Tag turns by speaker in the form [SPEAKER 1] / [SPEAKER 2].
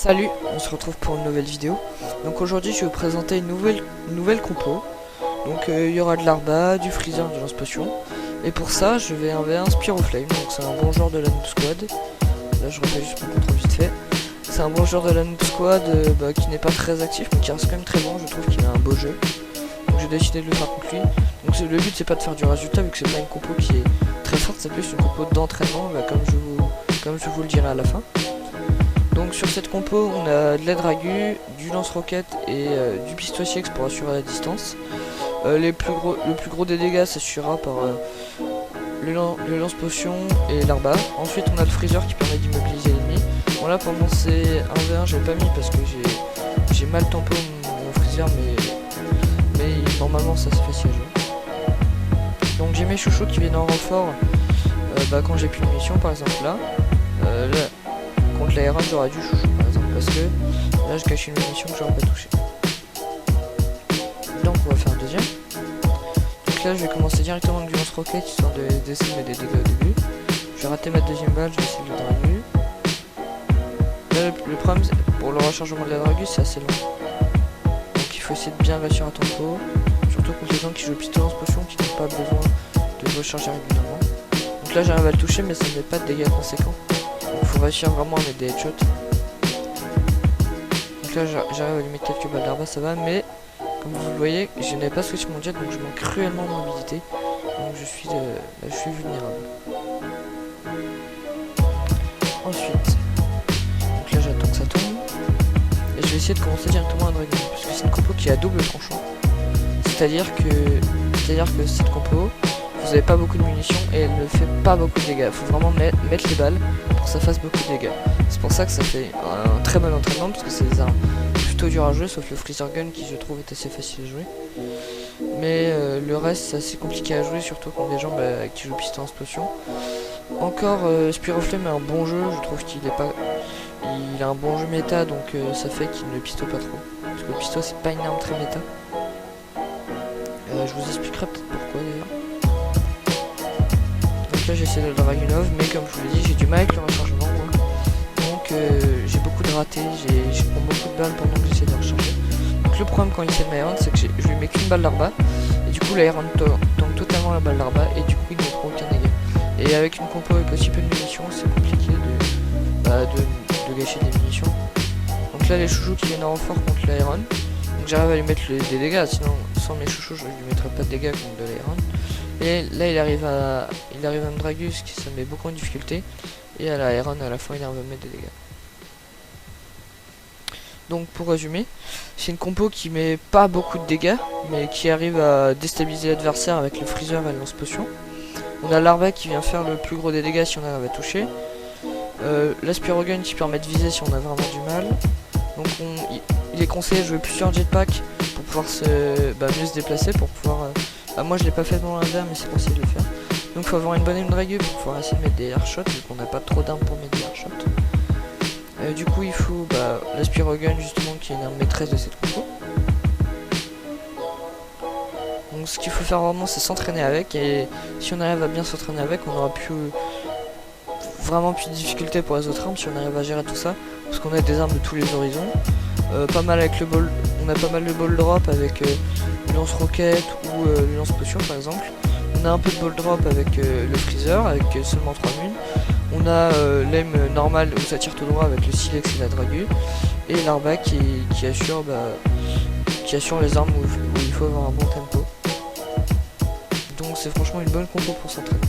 [SPEAKER 1] Salut, on se retrouve pour une nouvelle vidéo. Donc aujourd'hui je vais vous présenter une nouvelle compo. Donc il y aura de l'arba, du freezer, du lance-potion. Et pour ça je vais enlever un Spiroflame, donc c'est un bon joueur de la Noob Squad. Là je refais juste mon contrôle vite fait. C'est un bon joueur de la Noob Squad qui n'est pas très actif mais qui reste quand même très bon, je trouve qu'il a un beau jeu. Donc j'ai décidé de le faire contre lui. Donc le but c'est pas de faire du résultat vu que c'est pas une compo qui est très forte, c'est plus une compo d'entraînement comme je vous le dirai à la fin. Donc sur cette compo on a de l'aide ragu, du lance-roquette et du pistolet X pour assurer la distance. Le plus gros des dégâts s'assurera par le lance-potion et l'arba. Ensuite on a le freezer qui permet d'immobiliser l'ennemi. Bon là pendant ces 1v1 j'ai pas mis parce que j'ai mal tempo mon freezer mais normalement ça c'est facile à jouer. Donc j'ai mes chouchous qui viennent en renfort quand j'ai plus de munitions par exemple là. Contre l'aéron j'aurais dû chouchou par exemple parce que là je cache une munition que j'aurais pas touché. Donc on va faire un deuxième. Donc là je vais commencer directement avec du lance-roquette histoire d'essayer de mettre des dégâts au début. Je vais rater ma deuxième balle, je vais essayer de le dragu. Là le problème pour le rechargement de la drague c'est assez long. Donc il faut essayer de bien réussir à tempo. Surtout contre les gens qui jouent pistolet lance-potion qui n'ont pas besoin de recharger régulièrement. Donc là j'arrive à le toucher mais ça ne met pas de dégâts conséquents. Donc faut réussir vraiment à mettre des headshots. Donc là j'arrive à lui mettre quelques balles d'arba, ça va, mais comme vous le voyez, je n'ai pas switch mon jet donc je manque cruellement de mobilité. Donc je suis vulnérable. Ensuite, donc là j'attends que ça tombe. Et je vais essayer de commencer directement à draguer, puisque c'est une compo qui a double tranchant. C'est-à-dire que cette compo, vous avez pas beaucoup de munitions et elle ne fait pas beaucoup de dégâts. Il faut vraiment mettre les balles pour que ça fasse beaucoup de dégâts. C'est pour ça que ça fait un très bon entraînement parce que c'est des armes plutôt dur à jouer, sauf le freezer gun qui je trouve est assez facile à jouer. Mais le reste c'est assez compliqué à jouer, surtout contre des gens qui jouent pistolet lance-potion. Encore Spiroflame est un bon jeu, je trouve il a un bon jeu méta donc ça fait qu'il ne pistolet pas trop. Parce que le pistolet c'est pas une arme très méta. Je vous expliquerai peut-être pourquoi d'ailleurs. Là j'essaie de le draguer mais comme je vous l'ai dit j'ai du mal avec le rechargement moi. Donc j'ai beaucoup de ratés, je prends beaucoup de balles pendant que j'essaie de recharger. Donc le problème quand il essaie de m'aéron c'est que je lui mets qu'une balle d'arba et du coup l'aéron tombe totalement la balle d'arba et du coup il ne prend aucun dégât. Et avec une compo avec aussi peu de munitions c'est compliqué de gâcher des munitions. Donc là les chouchous qui viennent en renfort contre l'aéron. Donc j'arrive à lui mettre des dégâts, sinon sans mes chouchous je lui mettrais pas de dégâts contre de l'aéron. Et là il arrive à me draguer, ce qui ça met beaucoup en difficulté. Et à l'aéron à la fin il arrive à me mettre des dégâts. Donc pour résumer, c'est une compo qui met pas beaucoup de dégâts, mais qui arrive à déstabiliser l'adversaire avec le freezer et le lance-potion. On a l'arba qui vient faire le plus gros des dégâts si on arrive à toucher. La Spirogun qui permet de viser si on a vraiment du mal. Donc il est conseillé de jouer plusieurs jetpacks pour pouvoir mieux se déplacer, pour pouvoir... moi je l'ai pas fait dans l'invers mais c'est conseillé de le faire. Donc il faut avoir une bonne aim drague pour pouvoir essayer de mettre des airshots vu qu'on n'a pas trop d'armes pour mettre des airshots. Du coup il faut la Spirogun justement qui est une arme maîtresse de cette compo. Donc ce qu'il faut faire vraiment c'est s'entraîner avec, et si on arrive à bien s'entraîner avec on aura vraiment plus de difficultés pour les autres armes si on arrive à gérer tout ça, parce qu'on a des armes de tous les horizons. Pas mal avec le ball, on a pas mal de ball drop avec le lance-roquette ou le lance-potion par exemple. On a un peu de ball drop avec le freezer avec seulement 3 mules. On a l'aim normal où ça tire tout droit avec le silex et la drague. Et l'arba qui assure les armes où il faut avoir un bon tempo. Donc c'est franchement une bonne compo pour s'entraîner.